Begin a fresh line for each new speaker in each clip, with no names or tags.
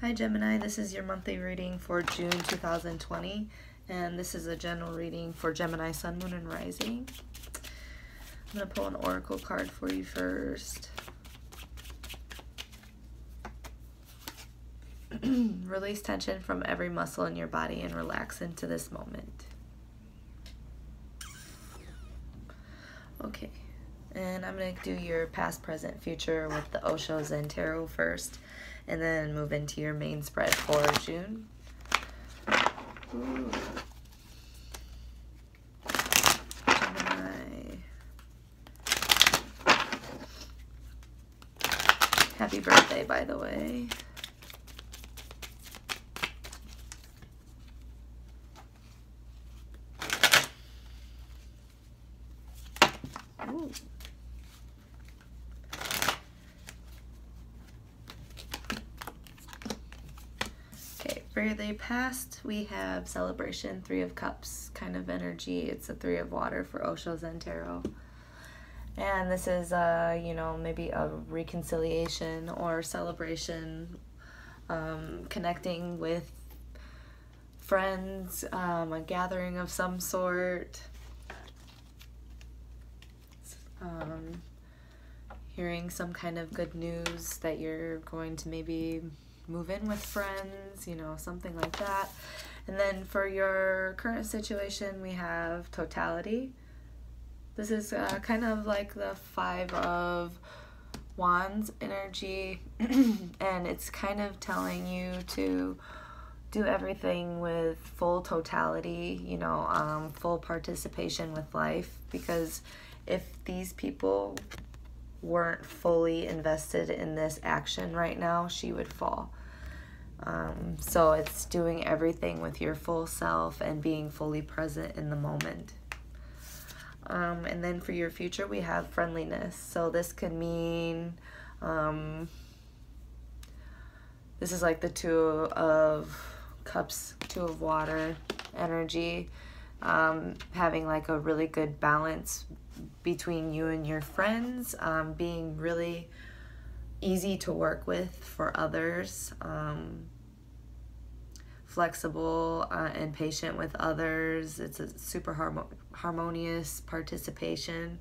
Hi Gemini, this is your monthly reading for June 2020, and this is a general reading for Gemini, Sun, Moon, and Rising. I'm going to pull an oracle card for you first. Release tension from every muscle in your body and relax into this moment. Okay, and I'm going to do your past, present, future with the Osho Zen Tarot first, and then move into your main spread for June. Ooh. Gemini. Happy birthday, by the way. Ooh. Okay, for the past, we have celebration, Three of Cups kind of energy. It's a Three of Water for Osho Zen Tarot. And this is, you know, maybe a reconciliation or celebration, connecting with friends, a gathering of some sort. Hearing some kind of good news that you're going to maybe move in with friends, you know, something like that. And then for your current situation, we have totality. This is kind of like the Five of Wands energy, and it's kind of telling you to do everything with full totality, you know, full participation with life, because if these people weren't fully invested in this action right now, she would fall. So it's doing everything with your full self and being fully present in the moment. And then for your future, we have friendliness. So this could mean, this is like the Two of Cups, Two of Water energy, having like a really good balance between you and your friends, being really easy to work with for others, flexible and patient with others. It's a super harmonious participation.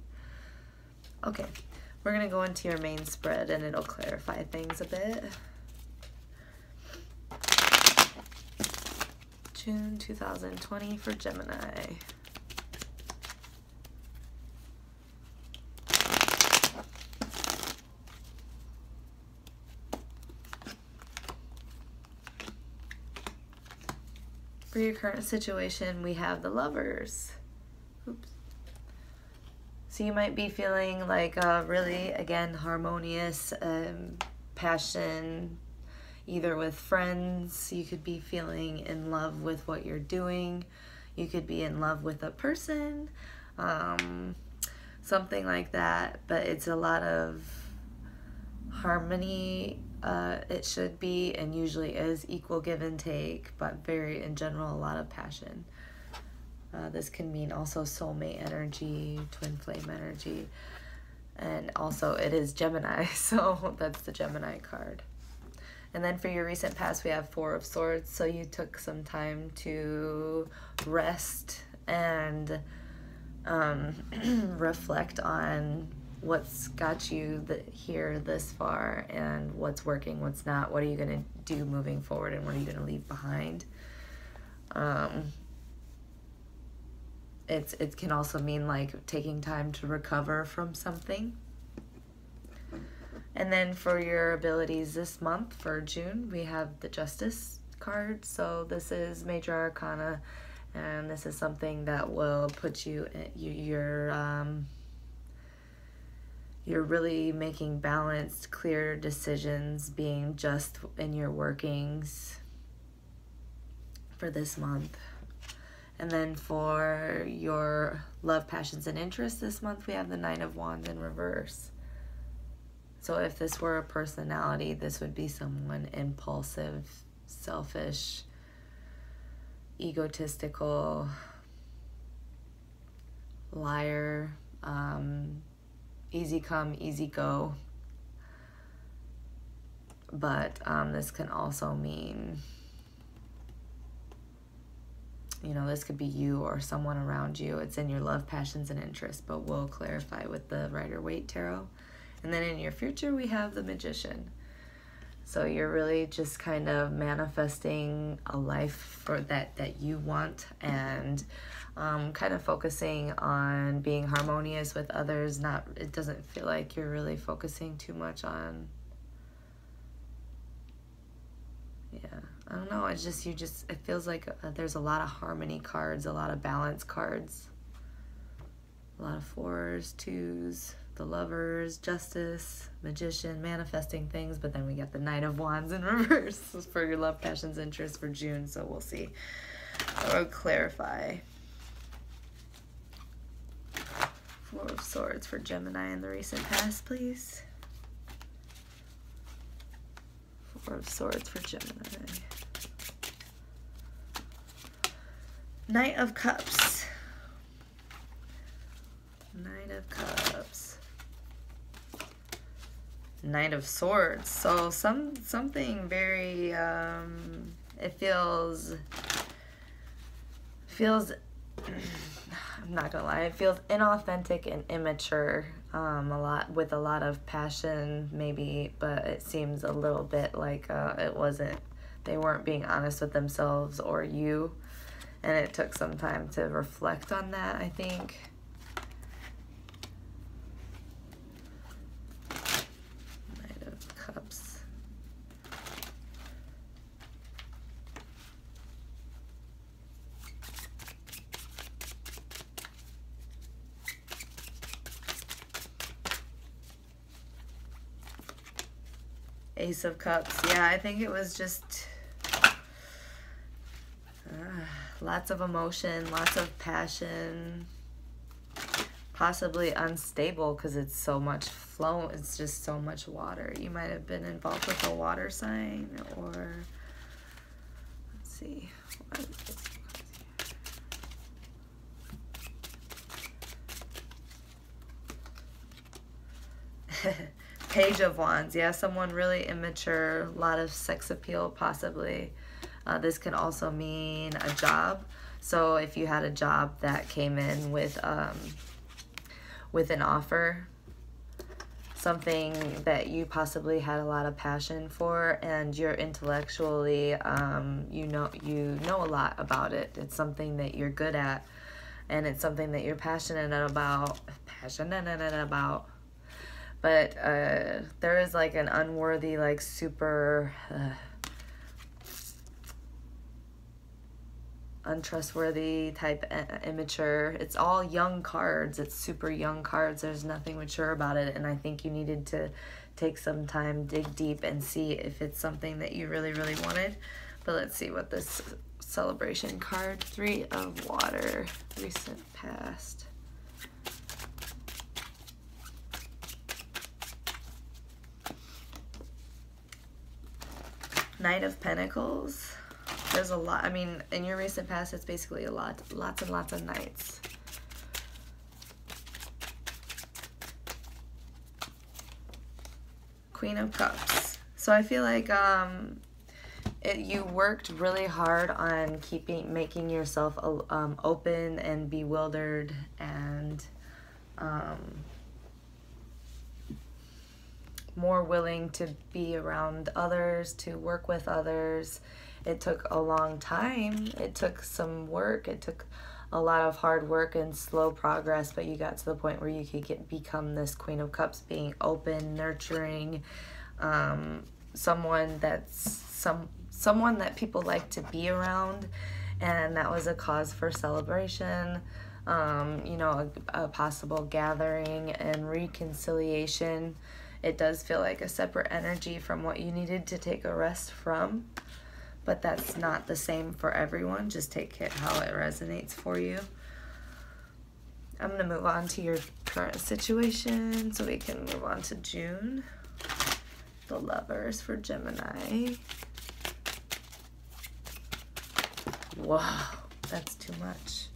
Okay, we're going to go into your main spread and it'll clarify things a bit. June 2020 for Gemini. For your current situation, we have the Lovers. Oops. So you might be feeling like a really, again, harmonious passion, either with friends. You could be feeling in love with what you're doing. You could be in love with a person, something like that. But it's a lot of harmony. It should be, and usually is, equal give and take, but very, in general, a lot of passion. This can mean also soulmate energy, twin flame energy, and also it is Gemini, so that's the Gemini card. And then for your recent past, we have Four of Swords, so you took some time to rest and reflect on what's got you here this far, and what's working, what's not, what are you going to do moving forward, and what are you going to leave behind. It can also mean like taking time to recover from something. And then for your abilities this month, for June, we have the Justice card. So this is Major Arcana, and this is something that will put you, you're really making balanced, clear decisions, being just in your workings for this month. And then for your love, passions, and interests this month, we have the Nine of Wands in reverse. So if this were a personality, this would be someone impulsive, selfish, egotistical, liar, easy come, easy go. but this can also mean, you know, this could be you or someone around you. It's in your love, passions, and interests, but we'll clarify with the Rider-Waite Tarot. And then in your future, we have the Magician. So you're really just kind of manifesting a life for that you want, and kind of focusing on being harmonious with others. It doesn't feel like you're really focusing too much on, yeah, I don't know. It's just, it feels like there's a lot of harmony cards, a lot of balance cards, a lot of 4s, 2s, the Lovers, Justice, Magician, manifesting things, but then we got the Knight of Wands in reverse for your love, passions, interests for June, so we'll see. So I'll clarify. 4 of Swords for Gemini in the recent past, please. 4 of Swords for Gemini. Knight of Cups. Knight of Cups. Knight of Swords. So something very it feels I'm not gonna lie, it feels inauthentic and immature, a lot of passion maybe, but it seems a little bit like they weren't being honest with themselves or you, and it took some time to reflect on that, I think. Knight of Cups. Ace of Cups. Yeah, I think it was just lots of emotion, lots of passion, possibly unstable because it's so much flow. It's just so much water. You might have been involved with a water sign, or let's see. Page of Wands. Yeah, someone really immature, a lot of sex appeal possibly. This can also mean a job. So if you had a job that came in with an offer, something that you possibly had a lot of passion for, and you're intellectually, you know a lot about it. It's something that you're good at, and it's something that you're passionate about. But there is like an unworthy, like super untrustworthy type, immature. It's all young cards. It's super young cards. There's nothing mature about it. And I think you needed to take some time, dig deep, and see if it's something that you really, really wanted. But let's see what this celebration card, 3 of Water, recent past. Knight of Pentacles. There's a lot. I mean, in your recent past, it's basically a lot. Lots and lots of knights. Queen of Cups. So I feel like you worked really hard on making yourself open and bewildered and more willing to be around others, to work with others. It took a long time. It took some work. It took a lot of hard work and slow progress, but you got to the point where you could become this Queen of Cups, being open, nurturing, someone that people like to be around, and that was a cause for celebration. You know, a possible gathering and reconciliation. It does feel like a separate energy from what you needed to take a rest from, but that's not the same for everyone. Just take it how it resonates for you. I'm going to move on to your current situation so we can move on to June. The Lovers for Gemini. Wow, that's too much.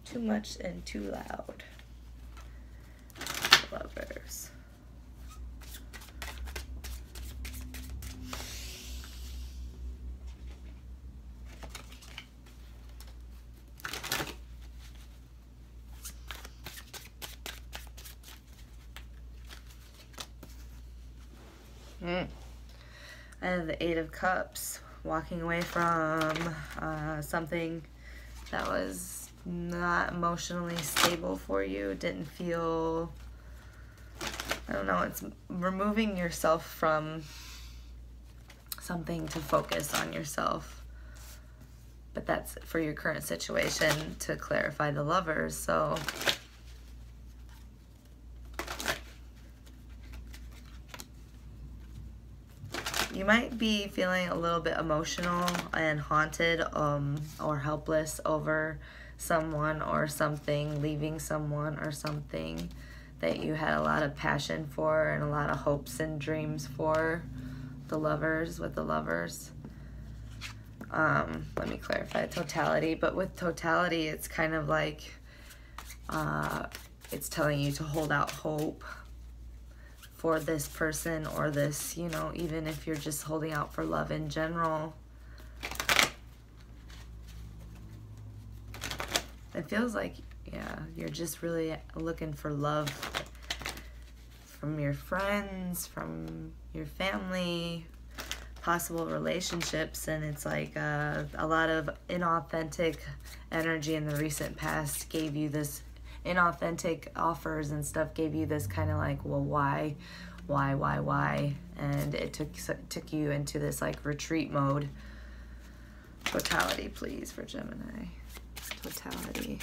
Too much and too loud. Lovers. I have the Eight of Cups, walking away from something that was not emotionally stable for you, didn't feel, I don't know, it's removing yourself from something to focus on yourself. But that's for your current situation to clarify the Lovers. So you might be feeling a little bit emotional and haunted or helpless over someone or something, leaving someone or something that you had a lot of passion for and a lot of hopes and dreams for. The Lovers, with the Lovers. Let me clarify totality. But with totality, it's kind of like it's telling you to hold out hope for this person or this, you know, even if you're just holding out for love in general. It feels like, yeah, you're just really looking for love from your friends, from your family, possible relationships, and it's like a lot of inauthentic energy in the recent past gave you this, inauthentic offers and stuff gave you this kind of like, well, why, and it took you into this like retreat mode. Totality, please, for Gemini. Totality.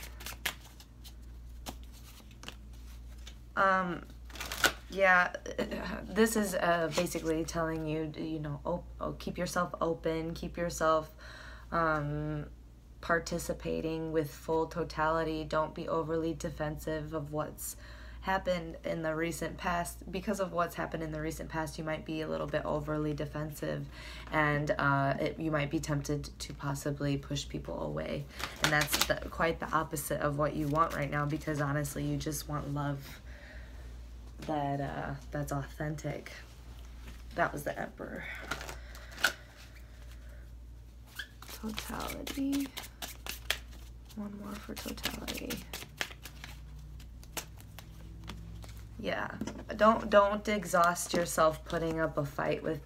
Yeah, this is basically telling you, you know, keep yourself open, keep yourself participating with full totality. Don't be overly defensive of what's happened in the recent past. Because of what's happened in the recent past, you might be a little bit overly defensive, and you might be tempted to possibly push people away. And that's quite the opposite of what you want right now, because honestly, you just want love that's authentic. That was the Emperor. Totality. One more for totality. Yeah, don't exhaust yourself putting up a fight with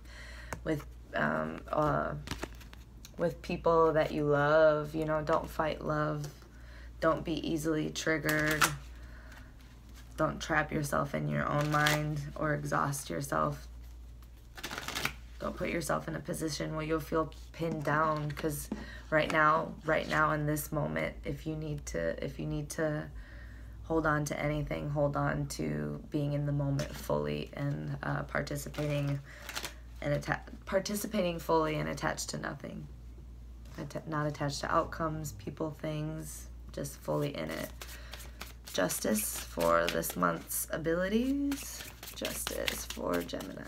people that you love. You know, don't fight love. Don't be easily triggered. Don't trap yourself in your own mind or exhaust yourself. Don't put yourself in a position where you'll feel pinned down, because right now in this moment, if you need to hold on to anything, hold on to being in the moment fully and participating fully and attached to nothing. Not attached to outcomes, people, things, just fully in it. Justice for this month's abilities. Justice for Gemini.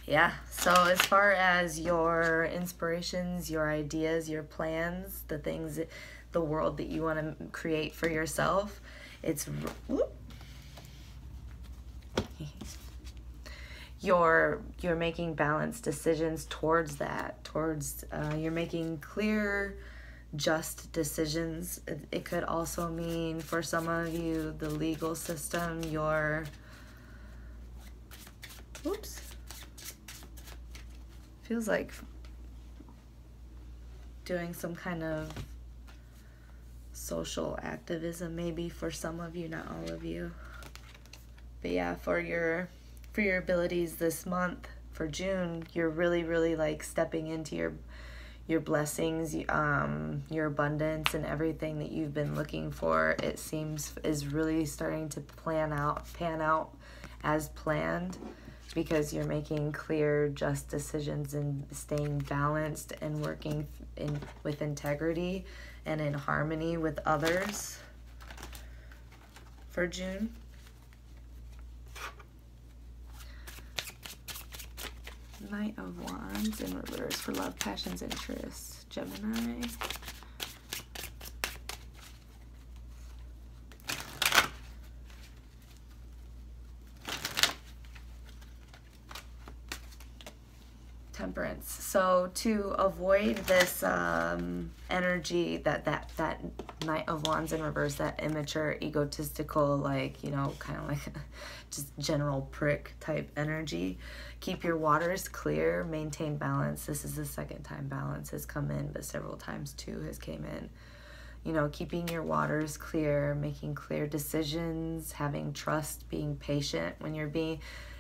Yeah, so as far as your inspirations, your ideas, your plans, the things, the world that you want to create for yourself, it's you're making balanced decisions towards that, you're making clear, just decisions. It could also mean, for some of you, the legal system, feels like doing some kind of social activism, maybe, for some of you, not all of you. But yeah, for your abilities this month, for June, you're really like stepping into your blessings, your abundance, and everything that you've been looking for, it seems, is really starting to pan out as planned, because you're making clear, just decisions and staying balanced and working with integrity and in harmony with others for June. Knight of Wands in reverse for love, passions, interests, Gemini. Temperance. So to avoid this energy, that Knight of Wands in reverse, that immature, egotistical, like, you know, kind of like just general prick type energy. Keep your waters clear, maintain balance. This is the second time balance has come in, but several times two has came in. You know, keeping your waters clear, making clear decisions, having trust, being patient. When you're being,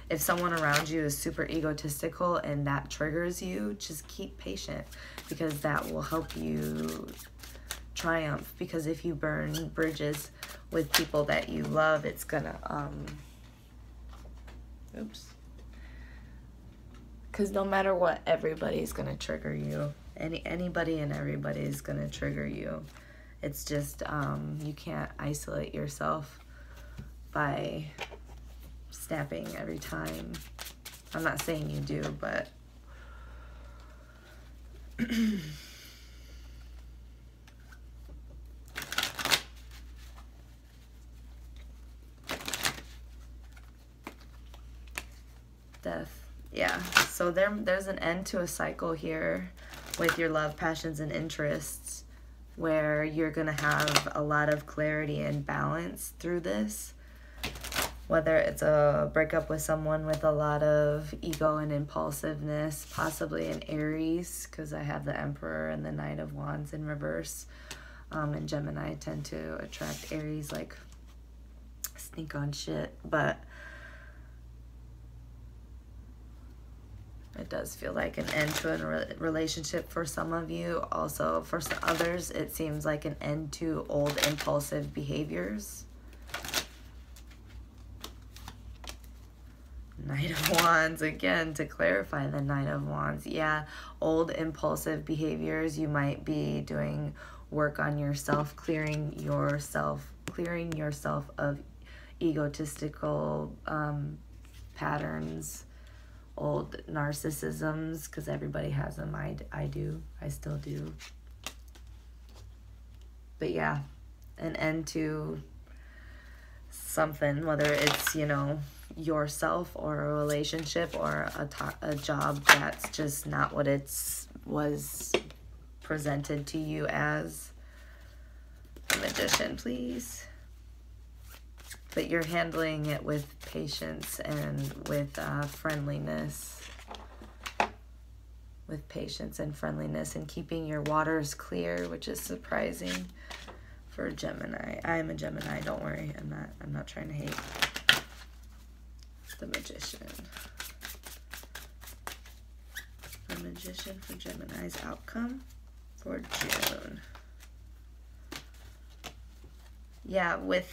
if someone around you is super egotistical and that triggers you, just keep patient, because that will help you triumph. Because if you burn bridges with people that you love, it's gonna, because no matter what, everybody's gonna trigger you. Anybody and everybody is gonna trigger you. It's just, you can't isolate yourself by snapping every time. I'm not saying you do, but death. Yeah, so there's an end to a cycle here with your love, passions, and interests, where you're going to have a lot of clarity and balance through this. Whether it's a breakup with someone with a lot of ego and impulsiveness, possibly an Aries, because I have the Emperor and the Knight of Wands in reverse. And Gemini tend to attract Aries, like sneak on shit. But it does feel like an end to a relationship for some of you. Also, for some others, it seems like an end to old impulsive behaviors. Knight of Wands, again, to clarify the Knight of Wands. Yeah, old impulsive behaviors. You might be doing work on yourself, clearing yourself of egotistical patterns, old narcissisms, because everybody has them. I do. I still do. But yeah, an end to something, whether it's, you know, yourself or a relationship or a job that's just not what was presented to you as. The Magician, please. But you're handling it with patience and with friendliness. With patience and friendliness, and keeping your waters clear, which is surprising for Gemini. I am a Gemini, don't worry. I'm not trying to hate. The Magician. The Magician for Gemini's outcome for June. Yeah, with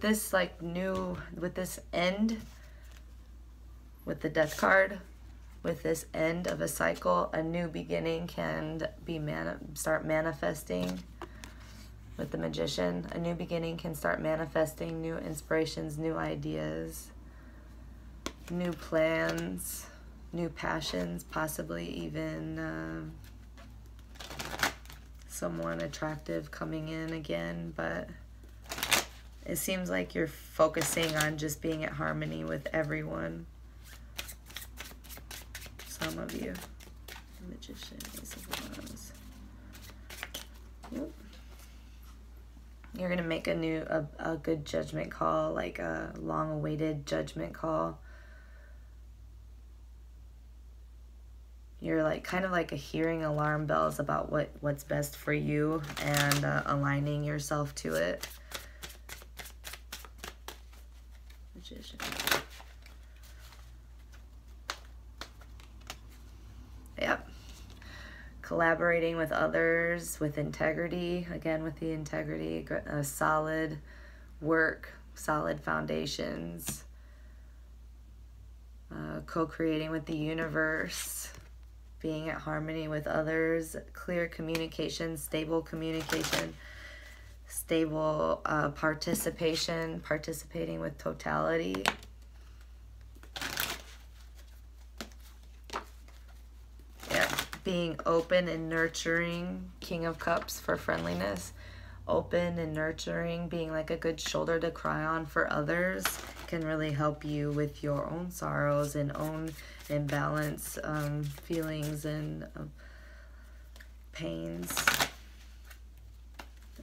this like with this end, with the Death card, with this end of a cycle, a new beginning can be start manifesting. With the Magician, a new beginning can start manifesting, new inspirations, new ideas, new plans, new passions, possibly even someone attractive coming in again. But it seems like you're focusing on just being at harmony with everyone. Some of you. Magician, Ace of Wands. Yep. You're going to make a good judgment call, like a long-awaited judgment call. You're like kind of like hearing alarm bells about what's best for you and aligning yourself to it. Magician. Yep. Collaborating with others with integrity, again with the integrity, solid work, solid foundations, co-creating with the universe, being at harmony with others, clear communication, stable participation, participating with totality. Being open and nurturing, King of Cups for friendliness. Open and nurturing, being like a good shoulder to cry on for others can really help you with your own sorrows and own imbalance, feelings and pains.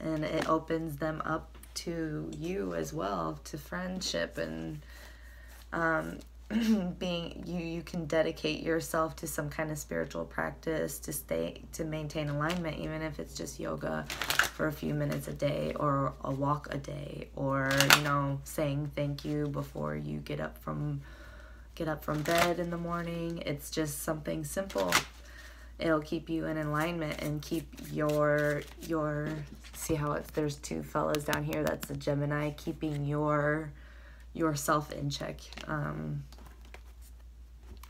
and it opens them up to you as well, to friendship, and being you can dedicate yourself to some kind of spiritual practice to maintain alignment, even if it's just yoga for a few minutes a day, or a walk a day, or saying thank you before you get up from bed in the morning. It's just something simple. It'll keep you in alignment and keep your see how there's two fellas down here, that's a Gemini, keeping yourself in check,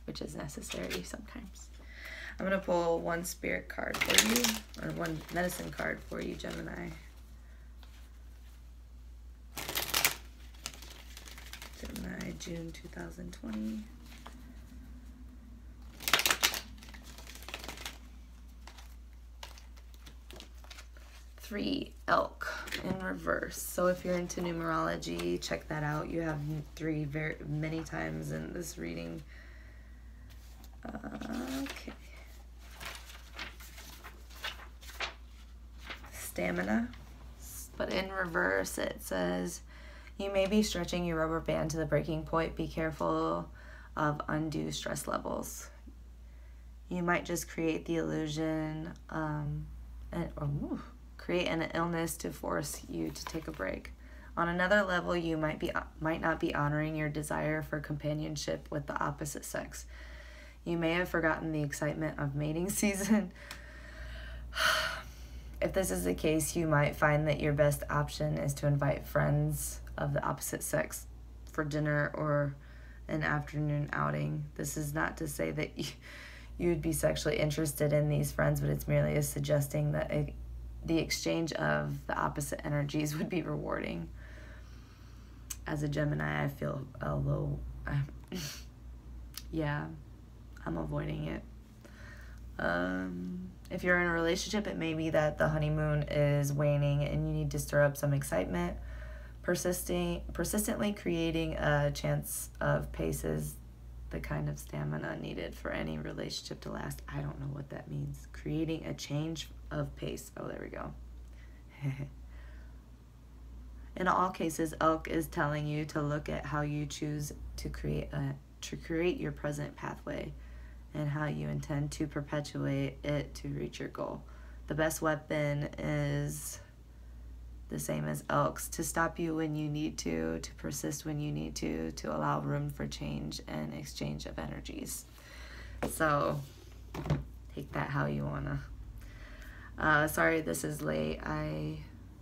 which is necessary sometimes. I'm going to pull one spirit card for you, or one medicine card for you, Gemini. Gemini, June 2020. 3, elk in reverse. So if you're into numerology, check that out. You have 3 very many times in this reading. Okay. Stamina. But in reverse, it says, you may be stretching your rubber band to the breaking point. Be careful of undue stress levels. You might just create the illusion, create an illness to force you to take a break. On another level, you might not be honoring your desire for companionship with the opposite sex. You may have forgotten the excitement of mating season. If this is the case, you might find that your best option is to invite friends of the opposite sex for dinner or an afternoon outing. This is not to say that you would be sexually interested in these friends, but it's merely suggesting that the exchange of the opposite energies would be rewarding. As a Gemini, I feel a little, yeah, I'm avoiding it. If you're in a relationship, it may be that the honeymoon is waning and you need to stir up some excitement. Persistently creating a chance of pace is the kind of stamina needed for any relationship to last. I don't know what that means. Creating a change of pace. Oh, there we go. In all cases, elk is telling you to look at how you choose to create your present pathway and how you intend to perpetuate it to reach your goal. The best weapon is the same as elk's: to stop you when you need to persist when you need to allow room for change and exchange of energies. So take that how you wanna. Sorry this is late. I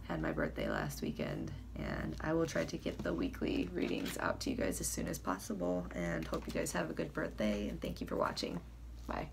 had my birthday last weekend, and I will try to get the weekly readings out to you guys as soon as possible, and hope you guys have a good birthday, and thank you for watching. Bye.